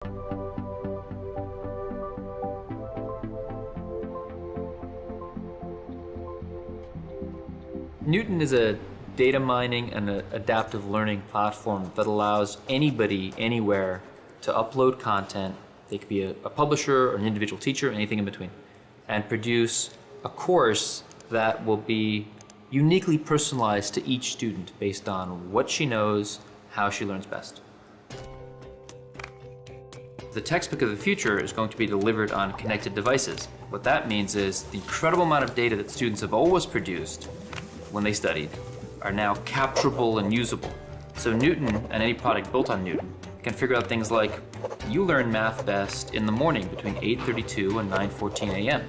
Newton is a data mining and adaptive learning platform that allows anybody, anywhere, to upload content. They could be a publisher or an individual teacher, anything in between, and produce a course that will be uniquely personalized to each student based on what she knows, how she learns best. The textbook of the future is going to be delivered on connected devices. What that means is the incredible amount of data that students have always produced when they studied are now capturable and usable. So Newton, and any product built on Newton, can figure out things like, you learn math best in the morning between 8:32 and 9:14 a.m.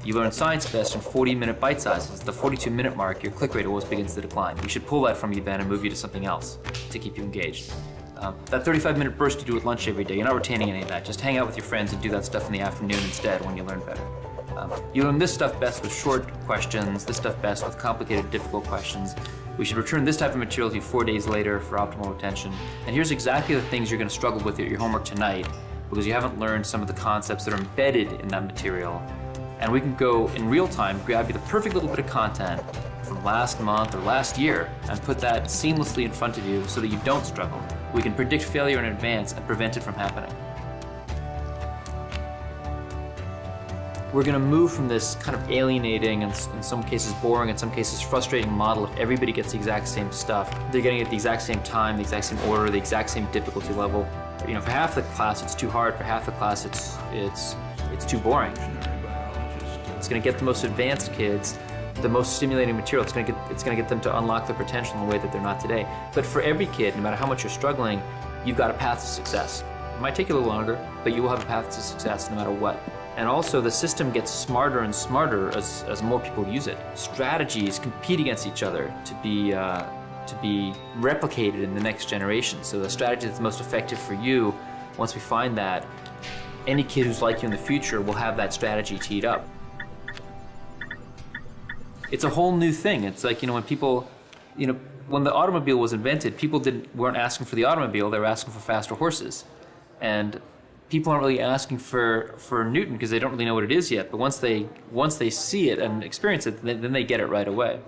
You learn science best in 40-minute bite sizes. At the 42-minute mark, your click rate always begins to decline. We should pull that from you then and move you to something else to keep you engaged. That 35-minute burst you do at lunch every day, you're not retaining any of that. Just hang out with your friends and do that stuff in the afternoon instead when you learn better. You learn this stuff best with short questions, this stuff best with complicated, difficult questions. We should return this type of material to you 4 days later for optimal retention. And here's exactly the things you're going to struggle with at your homework tonight because you haven't learned some of the concepts that are embedded in that material. And we can go in real time, grab you the perfect little bit of content from last month or last year and put that seamlessly in front of you so that you don't struggle. We can predict failure in advance and prevent it from happening. We're going to move from this kind of alienating and in some cases boring, in some cases frustrating model if everybody gets the exact same stuff. They're getting it at the exact same time, the exact same order, the exact same difficulty level. You know, for half the class it's too hard, for half the class it's too boring. It's going to get the most advanced kids the most stimulating material. It's going to get them to unlock their potential in a way that they're not today. But for every kid, no matter how much you're struggling, you've got a path to success. It might take you a little longer, but you will have a path to success no matter what. And also the system gets smarter and smarter as more people use it. Strategies compete against each other to be replicated in the next generation. So the strategy that's most effective for you, once we find that, any kid who's like you in the future will have that strategy teed up. It's a whole new thing. It's like, when people, when the automobile was invented, people weren't asking for the automobile, they were asking for faster horses. And people aren't really asking for Newton because they don't really know what it is yet, but once they see it and experience it, then they get it right away.